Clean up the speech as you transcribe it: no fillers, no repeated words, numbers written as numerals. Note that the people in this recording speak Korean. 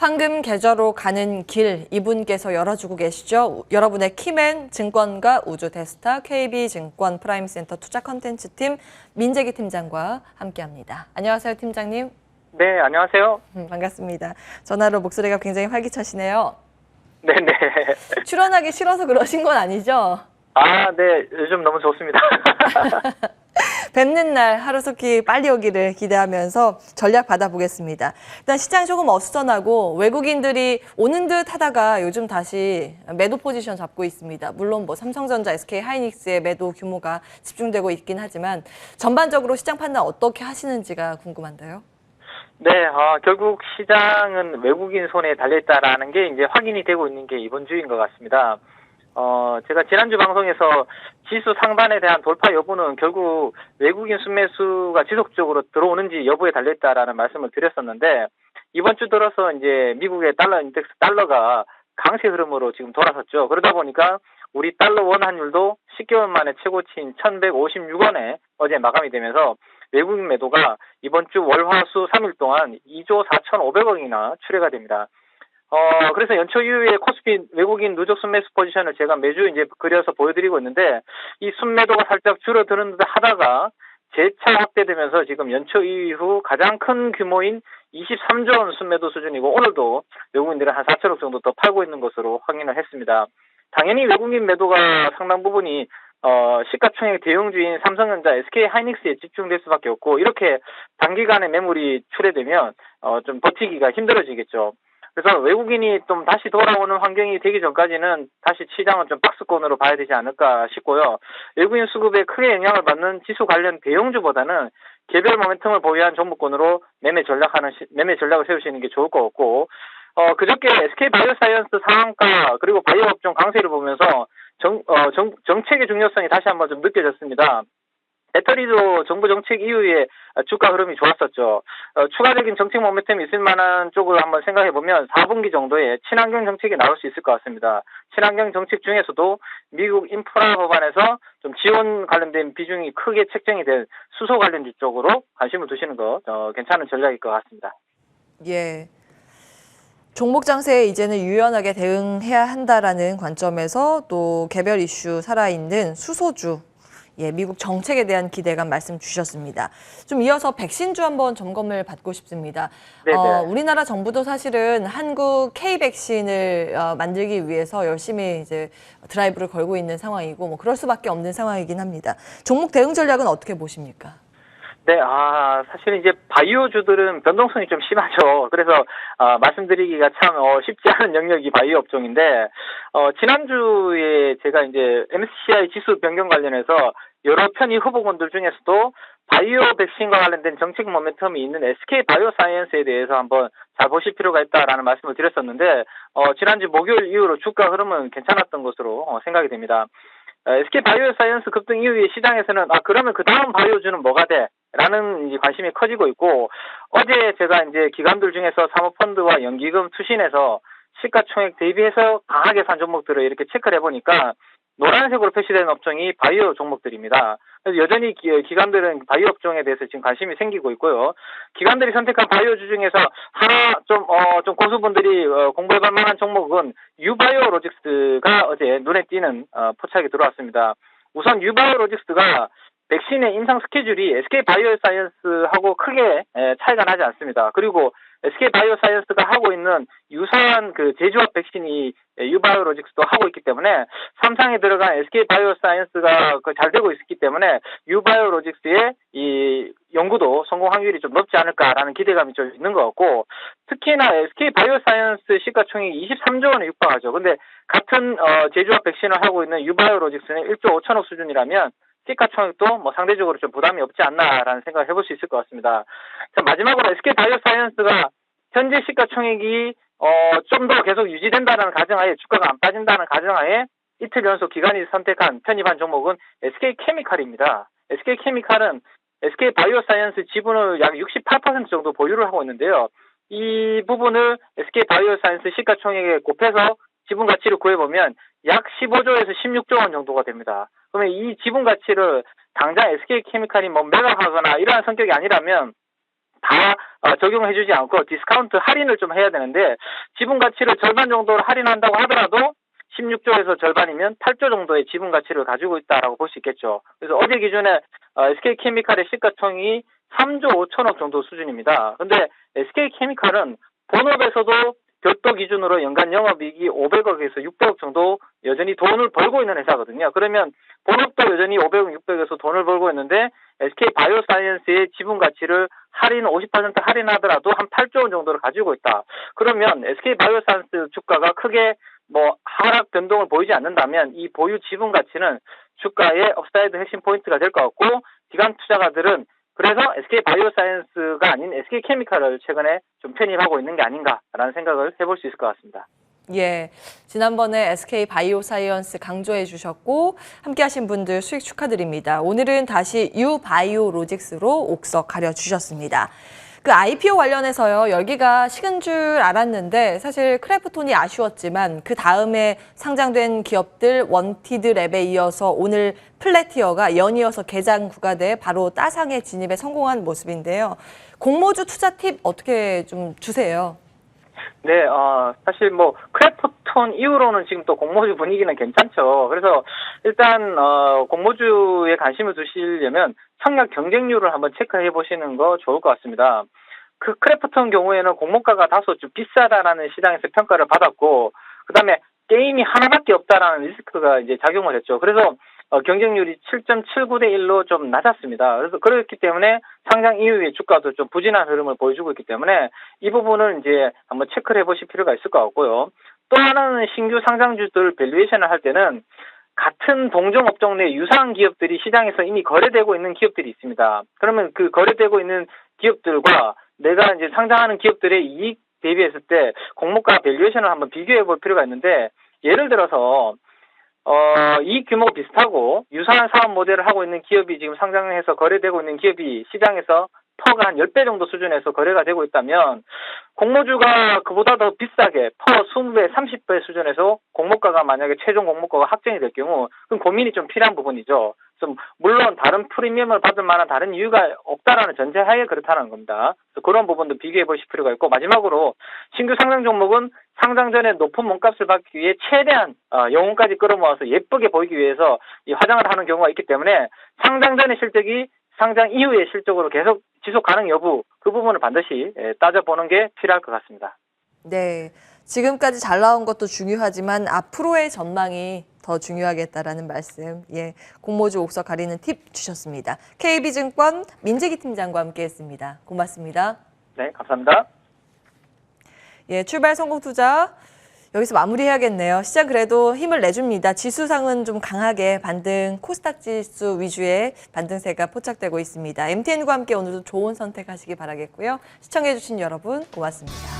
황금 계좌로 가는 길 이분께서 열어주고 계시죠. 여러분의 키맨 증권가 우주 대스타 KB증권 프라임센터 투자 컨텐츠팀 민재기 팀장과 함께합니다. 안녕하세요, 팀장님. 네, 안녕하세요. 반갑습니다. 전화로 목소리가 굉장히 활기차시네요. 네네. 출연하기 싫어서 그러신 건 아니죠? 아, 네, 요즘 너무 좋습니다. 뵙는 날 하루속히 빨리 오기를 기대하면서 전략 받아보겠습니다. 일단 시장이 조금 어수선하고 외국인들이 오는 듯 하다가 요즘 다시 매도 포지션 잡고 있습니다. 물론 뭐 삼성전자, SK하이닉스의 매도 규모가 집중되고 있긴 하지만 전반적으로 시장 판단 어떻게 하시는지가 궁금한데요. 네, 결국 시장은 외국인 손에 달려있다라는 게 이제 확인이 되고 있는 게 이번 주인 것 같습니다. 제가 지난주 방송에서 지수 상단에 대한 돌파 여부는 결국 외국인 순매수가 지속적으로 들어오는지 여부에 달려있다라는 말씀을 드렸었는데, 이번 주 들어서 이제 미국의 달러 인덱스 달러가 강세 흐름으로 지금 돌아섰죠. 그러다 보니까 우리 달러 원 환율도 10개월 만에 최고치인 1156원에 어제 마감이 되면서 외국인 매도가 이번 주 월화수 3일 동안 2조 4,500억이나 출회가 됩니다. 그래서 연초 이후에 코스피 외국인 누적 순매수 포지션을 제가 매주 이제 그려서 보여드리고 있는데, 이 순매도가 살짝 줄어드는 듯 하다가 재차 확대되면서 지금 연초 이후 가장 큰 규모인 23조 원 순매도 수준이고, 오늘도 외국인들은 한 4천억 정도 더 팔고 있는 것으로 확인을 했습니다. 당연히 외국인 매도가 상당 부분이 시가총액 대형주인 삼성전자, SK하이닉스에 집중될 수밖에 없고, 이렇게 단기간에 매물이 출회되면 좀 버티기가 힘들어지겠죠. 그래서 외국인이 좀 다시 돌아오는 환경이 되기 전까지는 다시 시장은 좀 박스권으로 봐야 되지 않을까 싶고요. 외국인 수급에 크게 영향을 받는 지수 관련 대형주보다는 개별 모멘텀을 보유한 종목군으로 매매 전략을 세우시는 게 좋을 것 같고, 그저께 SK바이오사이언스 상한가 그리고 바이오 업종 강세를 보면서 정책의 중요성이 다시 한번 좀 느껴졌습니다. 배터리도 정부 정책 이후에 주가 흐름이 좋았었죠. 추가적인 정책 모멘텀이 있을 만한 쪽을 한번 생각해보면 4분기 정도에 친환경 정책이 나올 수 있을 것 같습니다. 친환경 정책 중에서도 미국 인프라 법안에서 좀 지원 관련된 비중이 크게 책정이 된 수소 관련주 쪽으로 관심을 두시는 거 괜찮은 전략일 것 같습니다. 예. 종목 장세에 이제는 유연하게 대응해야 한다라는 관점에서 또 개별 이슈 살아있는 수소주, 미국 정책에 대한 기대감 말씀 주셨습니다. 좀 이어서 백신주 한번 점검을 받고 싶습니다. 우리나라 정부도 사실은 한국 K-백신을 만들기 위해서 열심히 이제 드라이브를 걸고 있는 상황이고, 뭐 그럴 수밖에 없는 상황이긴 합니다. 종목 대응 전략은 어떻게 보십니까? 네, 사실 이제 바이오주들은 변동성이 좀 심하죠. 그래서, 말씀드리기가 참, 쉽지 않은 영역이 바이오 업종인데, 지난주에 제가 이제 MSCI 지수 변경 관련해서 여러 편의 후보군들 중에서도 바이오 백신과 관련된 정책 모멘텀이 있는 SK 바이오사이언스에 대해서 한번 잘 보실 필요가 있다라는 말씀을 드렸었는데, 지난주 목요일 이후로 주가 흐름은 괜찮았던 것으로 생각이 됩니다. SK 바이오사이언스 급등 이후에 시장에서는 그러면 그 다음 바이오주는 뭐가 돼? 라는 이제 관심이 커지고 있고, 어제 제가 이제 기관들 중에서 사모펀드와 연기금 투신해서 시가총액 대비해서 강하게 산 종목들을 이렇게 체크를 해보니까 노란색으로 표시된 업종이 바이오 종목들입니다. 그래서 여전히 기관들은 바이오 업종에 대해서 지금 관심이 생기고 있고요. 기관들이 선택한 바이오주 중에서 하나 좀 고수분들이 공부해볼 만한 종목은 유바이오로직스가 어제 눈에 띄는 포착이 들어왔습니다. 우선 유바이오로직스가 백신의 임상 스케줄이 SK바이오사이언스하고 크게 차이가 나지 않습니다. 그리고 SK바이오사이언스가 하고 있는 유사한 그 제조합 백신이 유바이오로직스도 하고 있기 때문에 삼상에 들어간 SK바이오사이언스가 잘 되고 있기 때문에 유바이오로직스의 이 연구도 성공 확률이 좀 높지 않을까라는 기대감이 좀 있는 것 같고, 특히나 SK바이오사이언스 시가총액이 23조 원에 육박하죠. 근데 같은 제조합 백신을 하고 있는 유바이오로직스는 1조 5천억 수준이라면 시가총액도 뭐 상대적으로 좀 부담이 없지 않나라는 생각을 해볼 수 있을 것 같습니다. 자, 마지막으로 SK바이오사이언스가 현재 시가총액이 좀 더 계속 유지된다는 가정하에, 주가가 안 빠진다는 가정하에 이틀 연속 기관이 선택한 편입한 종목은 SK케미칼입니다. SK케미칼은 SK바이오사이언스 지분을 약 68% 정도 보유를 하고 있는데요. 이 부분을 SK바이오사이언스 시가총액에 곱해서 지분 가치를 구해보면 약 15조에서 16조 원 정도가 됩니다. 그러면 이 지분 가치를 당장 SK케미칼이 뭐 매각하거나 이러한 성격이 아니라면 다 적용해주지 않고 디스카운트 할인을 좀 해야 되는데 지분 가치를 절반 정도로 할인한다고 하더라도 16조에서 절반이면 8조 정도의 지분 가치를 가지고 있다라고 볼 수 있겠죠. 그래서 어제 기준에 SK케미칼의 시가총액이 3조 5천억 정도 수준입니다. 근데 SK케미칼은 본업에서도 별도 기준으로 연간 영업이익이 500억에서 600억 정도 여전히 돈을 벌고 있는 회사거든요. 그러면 본업도 여전히 500억, 600억에서 돈을 벌고 있는데 SK바이오사이언스의 지분 가치를 50% 할인하더라도 한 8조 원 정도를 가지고 있다. 그러면 SK바이오사이언스 주가가 크게 하락 변동을 보이지 않는다면 이 보유 지분 가치는 주가의 업사이드 핵심 포인트가 될 것 같고 기관 투자가들은 그래서 SK바이오사이언스가 아닌 SK케미칼을 최근에 좀 편입하고 있는 게 아닌가라는 생각을 해볼 수 있을 것 같습니다. 예, 지난번에 SK바이오사이언스 강조해 주셨고 함께하신 분들 수익 축하드립니다. 오늘은 다시 유바이오로직스로 옥석 가려 주셨습니다. 그 IPO 관련해서요, 열기가 식은 줄 알았는데 사실 크래프톤이 아쉬웠지만 그 다음에 상장된 기업들 원티드랩에 이어서 오늘 플래티어가 연이어서 개장 구가돼 바로 따상에 진입에 성공한 모습인데요. 공모주 투자 팁 어떻게 좀 주세요? 네, 사실 크래프톤 이후로는 지금 또 공모주 분위기는 괜찮죠. 그래서 일단, 공모주에 관심을 두시려면 청약 경쟁률을 한번 체크해 보시는 거 좋을 것 같습니다. 그 크래프톤 경우에는 공모가가 다소 좀 비싸다라는 시장에서 평가를 받았고, 그 다음에 게임이 하나밖에 없다라는 리스크가 이제 작용을 했죠. 그래서 경쟁률이 7.79대 1로 좀 낮았습니다. 그래서 그렇기 때문에 상장 이후의 주가도 좀 부진한 흐름을 보여주고 있기 때문에 이 부분을 이제 한번 체크를 해보실 필요가 있을 것 같고요. 또 하나는 신규 상장주들 밸류에이션을 할 때는 같은 동종 업종 내 유사한 기업들이 시장에서 이미 거래되고 있는 기업들이 있습니다. 그러면 그 거래되고 있는 기업들과 내가 이제 상장하는 기업들의 이익 대비했을 때 공모가 밸류에이션을 한번 비교해 볼 필요가 있는데 예를 들어서 이익 규모가 비슷하고 유사한 사업 모델을 하고 있는 기업이 지금 상장해서 거래되고 있는 기업이 시장에서 퍼가 한 10배 정도 수준에서 거래가 되고 있다면 공모주가 그보다 더 비싸게 퍼 20배, 30배 수준에서 공모가가 만약에 최종 공모가가 확정이 될 경우 그럼 고민이 좀 필요한 부분이죠. 그래서 물론 다른 프리미엄을 받을 만한 다른 이유가 없다라는 전제하에 그렇다는 겁니다. 그래서 그런 부분도 비교해 보실 필요가 있고 마지막으로 신규 상장 종목은 상장 전에 높은 몸값을 받기 위해 최대한 영혼까지 끌어모아서 예쁘게 보이기 위해서 이 화장을 하는 경우가 있기 때문에 상장 전의 실적이 상장 이후의 실적으로 계속 지속 가능 여부 그 부분을 반드시 따져보는 게 필요할 것 같습니다. 네, 지금까지 잘 나온 것도 중요하지만 앞으로의 전망이 더 중요하겠다라는 말씀, 공모주 옥석 가리는 팁 주셨습니다. KB증권 민재기 팀장과 함께했습니다. 고맙습니다. 네, 감사합니다. 출발 성공 투자 여기서 마무리해야겠네요. 시장 그래도 힘을 내줍니다. 지수상은 좀 강하게 반등, 코스닥 지수 위주의 반등세가 포착되고 있습니다. MTN과 함께 오늘도 좋은 선택하시기 바라겠고요. 시청해주신 여러분 고맙습니다.